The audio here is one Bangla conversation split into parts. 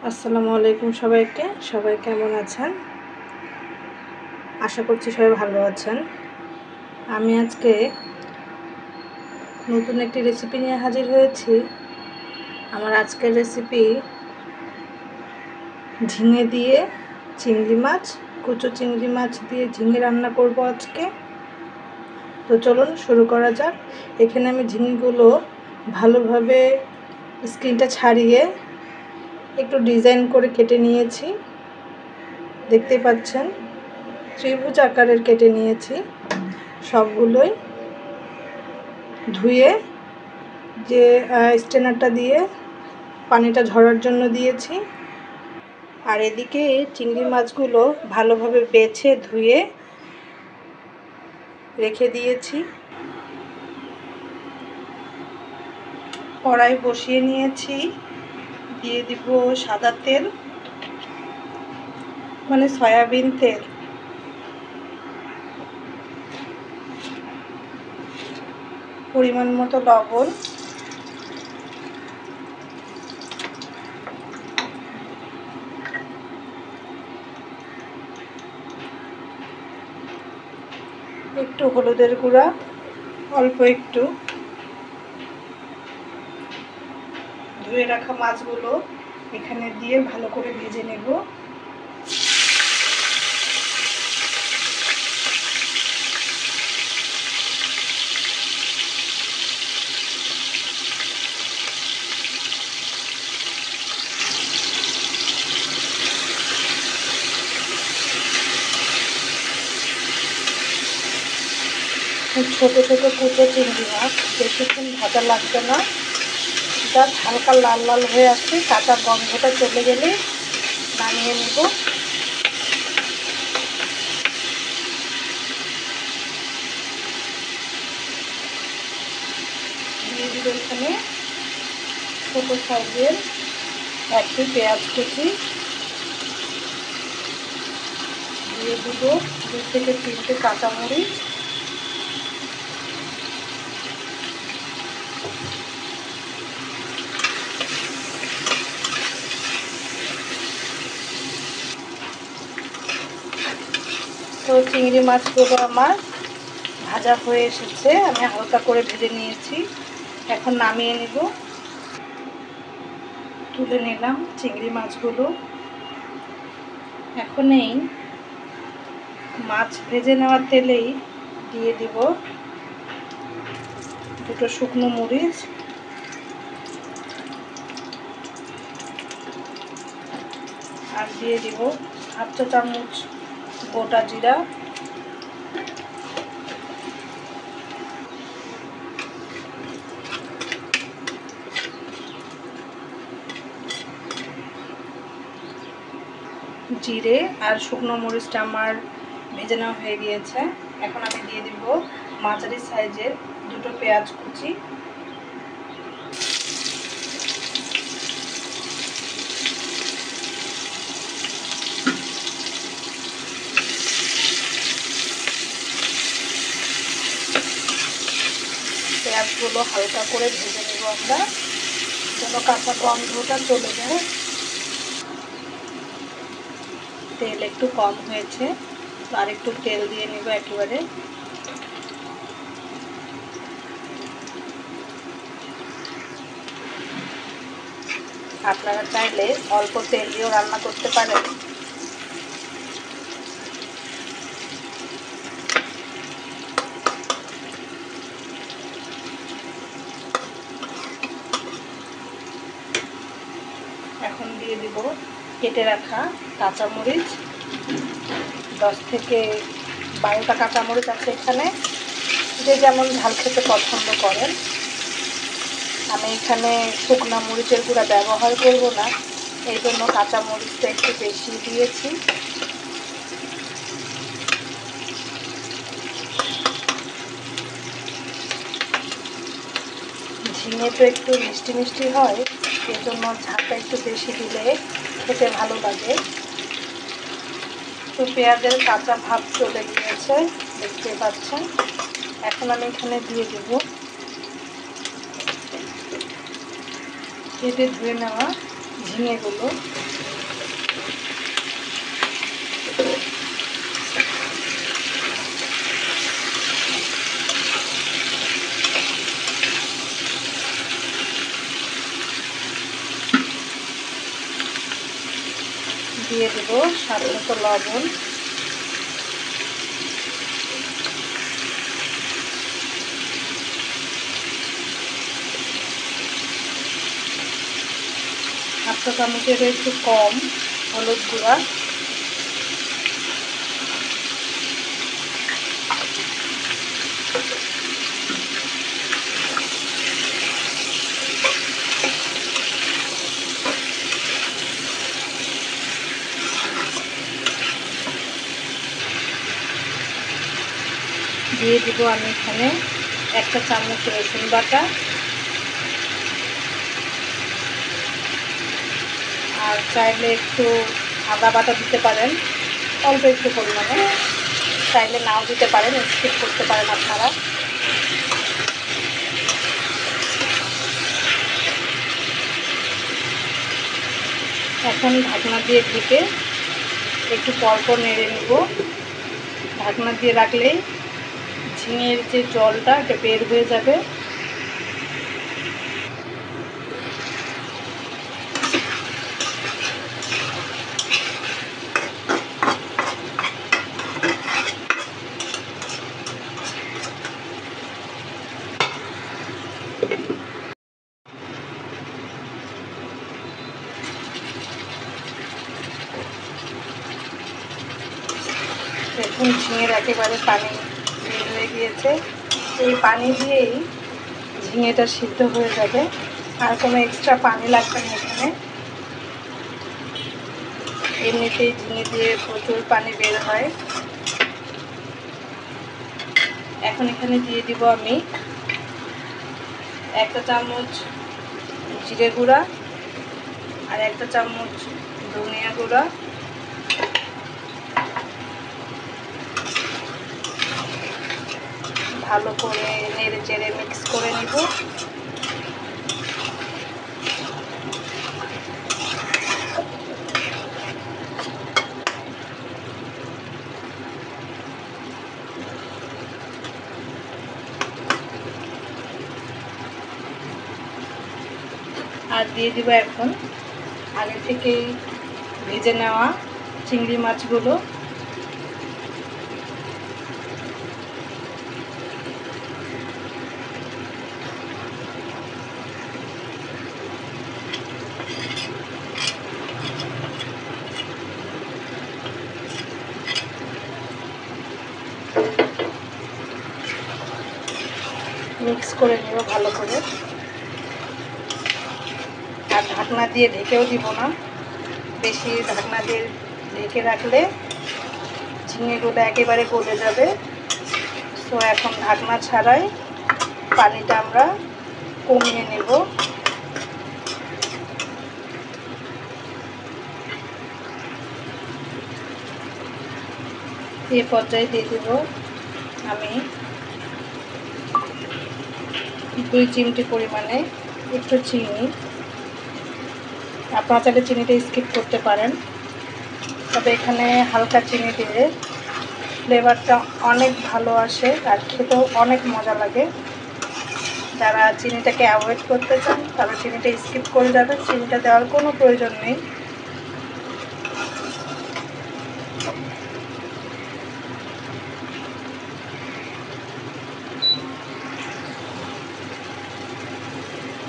আসসালামু আলাইকুম সবাইকে। সবাই কেমন আছেন? আশা করছি সবাই ভালো আছেন। আমি আজকে নতুন একটি রেসিপি নিয়ে হাজির হয়েছি। আমার আজকের রেসিপি ঝিঙে দিয়ে চিংড়ি মাছ, কুচো চিংড়ি মাছ দিয়ে ঝিঙে রান্না করব আজকে। তো চলুন শুরু করা যাক। এখানে আমি ঝিঙেগুলো ভালোভাবে স্কিনটা ছাড়িয়ে একটু ডিজাইন করে কেটে নিয়েছি। দেখতে পাচ্ছেন ত্রিভুজ আকারের কেটে নিয়েছি। সবগুলোই ধুয়ে যে স্ট্রেনারটা দিয়ে পানিটা ঝরার জন্য দিয়েছি। আর এদিকে চিংড়ি মাছগুলো ভালোভাবে বেছে ধুয়ে রেখে দিয়েছি। কড়াই বসিয়ে নিয়েছি, দিয়ে দিব সাদা তেল মানে সয়াবিন তেল। পরিমাণ মতো লবণ, একটু হলুদের গুঁড়া, অল্প একটু। ধুয়ে রাখা মাছগুলো এখানে দিয়ে ভালো করে ভেজে নেব। ছোট ছোট কুচো চিংড়ি মাছ, বেশিক্ষণ ভাজা লাগবে না, জাস্ট হালকা লাল লাল হয়ে আসছে, কাঁচা গন্ধটা চলে গেলে নামিয়ে নেব। দিয়ে দিব এখানে ছোট সাইজের একটি পেঁয়াজ কুচি, দিয়ে দিব 2 থেকে 3টে কাঁচামরিচ, তো চিংড়ি মাছগুলো আমার ভাজা হয়ে এসেছে, আমি হালকা করে ভেজে নিয়েছি। এখন নামিয়ে নেব। তুলে নিলাম চিংড়ি মাছগুলো। এখন এই মাছ ভেজে নেওয়ার তেলেই দিয়ে দিব 2টো শুকনো মরিচ, আর দিয়ে দিব 1/2 চা চামচ গোটা জিরা, জিরে আর শুকনো মরিচটা আমার ভেজে নেওয়া হয়ে গিয়েছে। এখন আমি দিয়ে দিব মাঝারি সাইজের 2টো পেঁয়াজ কুচি, পেঁয়াজগুলো হালকা করে ভেজে নেব আমরা, যেন কাঁচা গন্ধটা চলে যায়। তেল একটু কম হয়েছে, আর একটু তেল দিয়ে নেব একেবারে। আপনারা চাইলে অল্প তেল দিয়েও রান্না করতে পারেন। এখন দিয়ে দিব কেটে রাখা কাঁচামরিচ, 10 থেকে 12টা কাঁচামরিচ আছে এখানে, যে যেমন ঝাল খেতে পছন্দ করেন। আমি এখানে শুকনো মরিচের গুঁড়া ব্যবহার করব না, এই জন্য কাঁচামরিচটা একটু বেশি দিয়েছি। ঝিঙে তো একটু মিষ্টি মিষ্টি হয়, এই জন্য ঝালটা একটু বেশি দিলে খেতে ভালো লাগে। তো পেঁয়াজের কাঁচা ভাব চলে গিয়েছে, দেখতে পাচ্ছেন। এখন আমি এখানে দিয়ে দেব কেটে ধুয়ে নেওয়া ঝিঙেগুলো। দিয়ে দেব স্বাদ মতো লবণ। হাফ চা চামচের একটু কম হলুদ গুঁড়া। দিয়ে দিব আমি এখানে 1 চা চামচ রসুন বাটা আর চাইলে একটু আদা বাটা দিতে পারেন, অল্প একটু পরিমাণে, চাইলে নাও দিতে পারেন, স্কিপ করতে পারেন আপনারা। এখন ঢাকনা দিয়ে ঢেকে একটু পরপর নেড়ে নেব। ঢাকনা দিয়ে রাখলেই ঝিঙের যে জলটা এটা বের হয়ে যাবে। দেখুন ঝিঙের একেবারে পানি বের হয়ে গিয়েছে। এই পানি দিয়েই ঝিঙেটা সিদ্ধ হয়ে যাবে, আর কোনো এক্সট্রা পানি লাগবে না এখানে। এমনিতেই ঝিঙে দিয়ে প্রচুর পানি বের হয়। এখন এখানে দিয়ে দিব আমি 1 চা চামচ জিরে গুঁড়া আর 1 চা চামচ ধনিয়া গুঁড়া। ভালো করে নেড়ে চেড়ে মিক্স করে নিব। আর দিয়ে দিব এখন আগে থেকেই ভেজে নেওয়া চিংড়ি মাছগুলো। মিক্স করে নেব ভালো করে। আর ঢাকনা দিয়ে ঢেকেও দিব না, বেশি ঢাকনা দিয়ে ঢেকে রাখলে ঝিঙেগুলো একেবারে গলে যাবে। সো এখন ঢাকনা ছাড়াই পানিটা আমরা কমিয়ে নেব। এই পর্যায়ে দিয়ে দেব আমি 2 চিমটি পরিমাণে একটু চিনি। আপনারা চাইলে চিনিটা স্কিপ করতে পারেন, তবে এখানে হালকা চিনি দিলে ফ্লেভারটা অনেক ভালো আসে আর খেতেও অনেক মজা লাগে। যারা চিনিটাকে অ্যাভয়েড করতে চান তারা চিনিটা স্কিপ করে যাবেন, চিনিটা দেওয়ার কোনো প্রয়োজন নেই।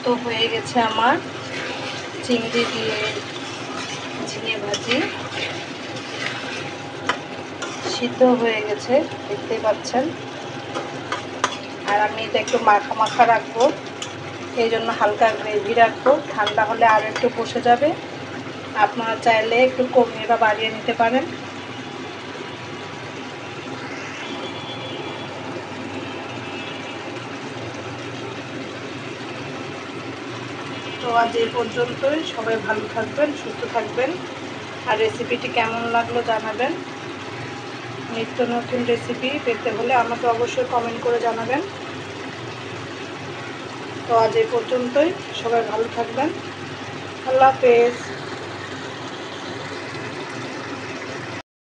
তো হয়ে গেছে আমার চিংড়ি দিয়ে ঝিঙে ভাজি, সিদ্ধ হয়ে গেছে দেখতেই পাচ্ছেন। আর আমি এটা একটু মাখা মাখা রাখবো, এই জন্য হালকা গ্রেভি রাখবো। ঠান্ডা হলে আরও একটু বসে যাবে, আপনারা চাইলে একটু কমিয়ে বা বাড়িয়ে নিতে পারেন। তো আজ এই পর্যন্তই। সবাই ভালো থাকবেন, সুস্থ থাকবেন, আর রেসিপিটি কেমন লাগলো জানাবেন। নিত্য নতুন রেসিপি পেতে হলে আমাকে অবশ্যই কমেন্ট করে জানাবেন। তো আজ এই পর্যন্তই, সবাই ভালো থাকবেন। আল্লাহ হাফেজ।